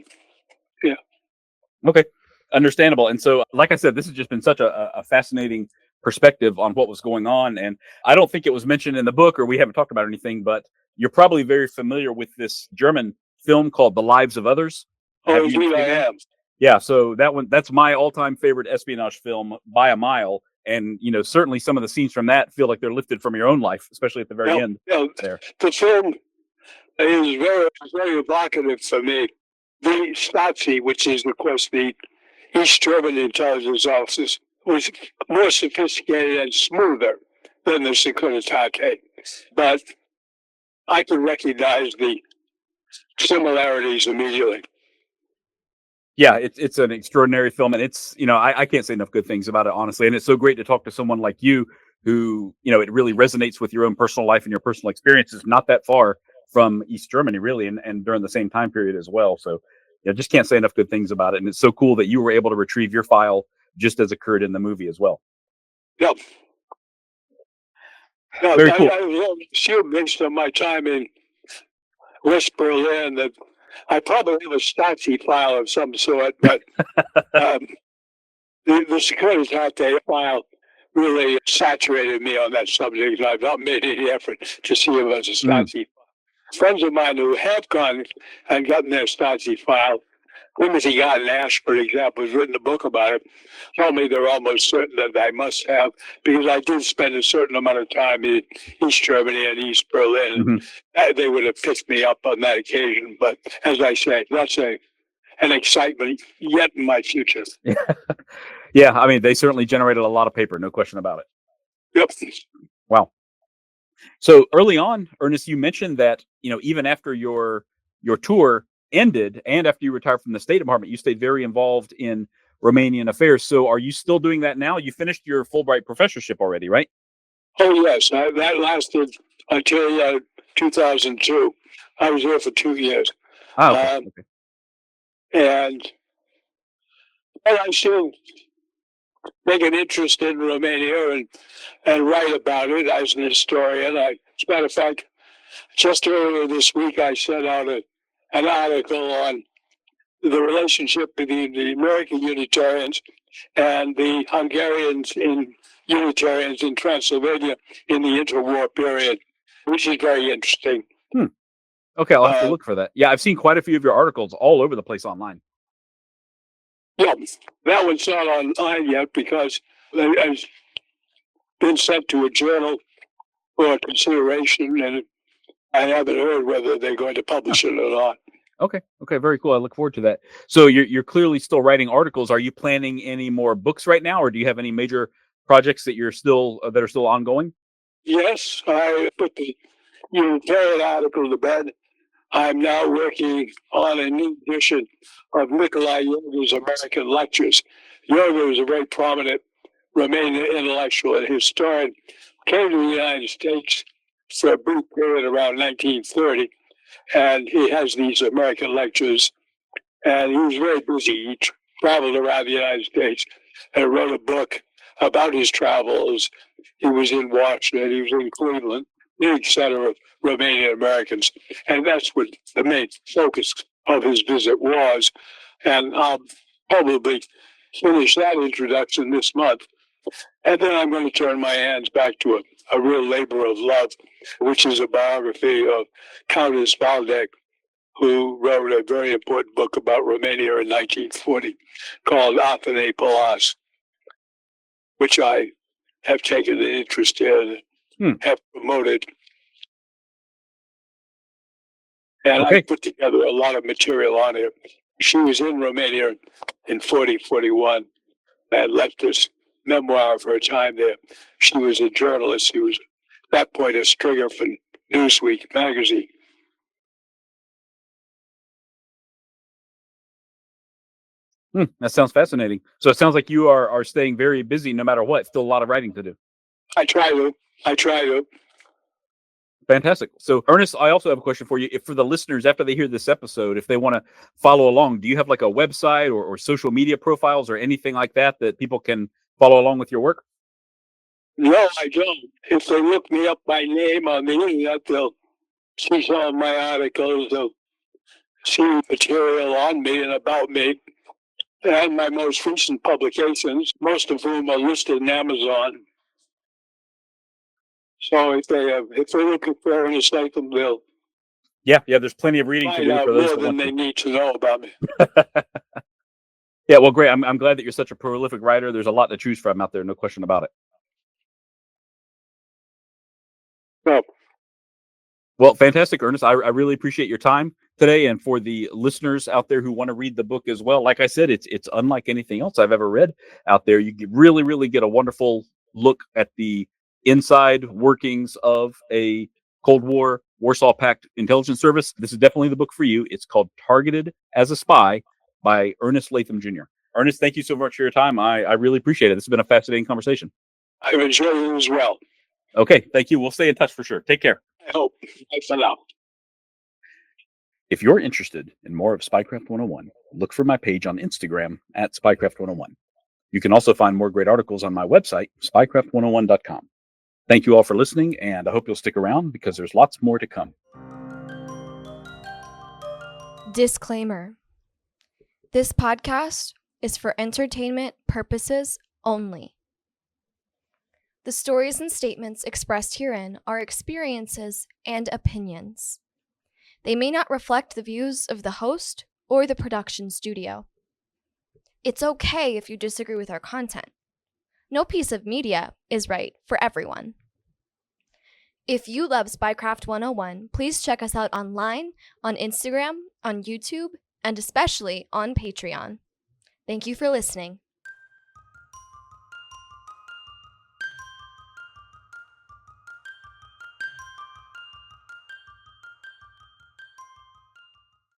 Okay, understandable. And so, like I said, this has just been such a fascinating perspective on what was going on. And I don't think it was mentioned in the book, or we haven't talked about anything, but you're probably very familiar with this German film called The Lives of Others. Oh, indeed, I am. Yeah, so that's my all-time favorite espionage film by a mile. And, certainly some of the scenes from that feel like they're lifted from your own life, especially at the very end. There. The film is very, very evocative for me. The Stasi, which is, of course, the East German intelligence offices, was more sophisticated and smoother than the Securitate. But I could recognize the similarities immediately. Yeah, it's an extraordinary film, and it's I can't say enough good things about it, honestly. And it's so great to talk to someone like you who it really resonates with your own personal life and your personal experiences. Not that far from East Germany, really, and during the same time period as well. So Yeah, just can't say enough good things about it. And it's so cool that you were able to retrieve your file just as occurred in the movie as well. Yep. No, Very cool. I assume based on my time in West Berlin that I probably have a Stasi file of some sort, but the Securities Attache file really saturated me on that subject. I've not made any effort to see if it was a Stasi file. Friends of mine who have gone and gotten their Stasi file, Timothy Nash, for example, has written a book about it, told me they're almost certain that I must have, because I did spend a certain amount of time in East Germany and East Berlin. They would have picked me up on that occasion. But as I say, that's an excitement yet in my future. Yeah, I mean, they certainly generated a lot of paper, no question about it. Yep. Wow. So early on, Ernest, you mentioned that, even after your tour ended and after you retired from the State Department, you stayed very involved in Romanian affairs. So are you still doing that now? You finished your Fulbright professorship already, right? Oh, yes. That lasted until 2002. I was there for 2 years. Okay. And I still take an interest in Romania and write about it as an historian. As a matter of fact, just earlier this week, I sent out an article on the relationship between the American Unitarians and the Hungarians in Unitarians in Transylvania in the interwar period, which is very interesting. Okay, I'll have to look for that. Yeah, I've seen quite a few of your articles all over the place online. Yeah, that one's not online yet because it's been sent to a journal for consideration, and I haven't heard whether they're going to publish it or not. Okay, very cool. I look forward to that. So you're clearly still writing articles. Are you planning any more books right now, or do you have any major projects that are still ongoing? Yes, I put the Unitarian article to bed. I'm now working on a new edition of Nikolai Yoga's American Lectures. Yoga was a very prominent Romanian intellectual and historian. Came to the United States for a brief period around 1930, and he has these American lectures. And he was very busy. He traveled around the United States and wrote a book about his travels. He was in Washington, he was in Cleveland, big center of Romanian Americans. And that's what the main focus of his visit was. And I'll probably finish that introduction this month. And then I'm going to turn my hands back to a real labor of love, which is a biography of Countess Waldeck, who wrote a very important book about Romania in 1940 called Athene Palas, which I have taken an interest in and have promoted. And I put together a lot of material on it. She was in Romania in 41 and left this memoir of her time there. She was a journalist. She was, at that point, a stringer for Newsweek magazine. That sounds fascinating. So it sounds like you are staying very busy no matter what. Still a lot of writing to do. I try to. Fantastic. So, Ernest, I also have a question for you. If for the listeners, after they hear this episode, if they want to follow along, do you have like a website or social media profiles or anything like that people can follow along with your work? No, I don't. If they look me up by name on the internet, they'll see some of my articles, they'll see material on me and about me, and my most recent publications, most of whom are listed in Amazon. So if they're looking for Ernest Latham, they'll there's plenty of reading to do for those more than they need to know about me. Yeah, well, great. I'm glad that you're such a prolific writer. There's a lot to choose from out there, no question about it. Well, fantastic, Ernest. I really appreciate your time today, and for the listeners out there who want to read the book as well. Like I said, it's unlike anything else I've ever read out there. You really get a wonderful look at the inside workings of a Cold War Warsaw Pact intelligence service. This is definitely the book for you. It's called Targeted as a Spy by Ernest Latham Jr. Ernest, thank you so much for your time. I really appreciate it. This has been a fascinating conversation. I've enjoyed it as well. Okay, thank you. We'll stay in touch for sure. Take care. I hope. Bye for now. If you're interested in more of Spycraft 101, look for my page on Instagram at Spycraft 101. You can also find more great articles on my website, spycraft101.com. Thank you all for listening, and I hope you'll stick around because there's lots more to come. Disclaimer. This podcast is for entertainment purposes only. The stories and statements expressed herein are experiences and opinions. They may not reflect the views of the host or the production studio. It's okay if you disagree with our content. No piece of media is right for everyone. If you love Spycraft 101, please check us out online, on Instagram, on YouTube, and especially on Patreon. Thank you for listening.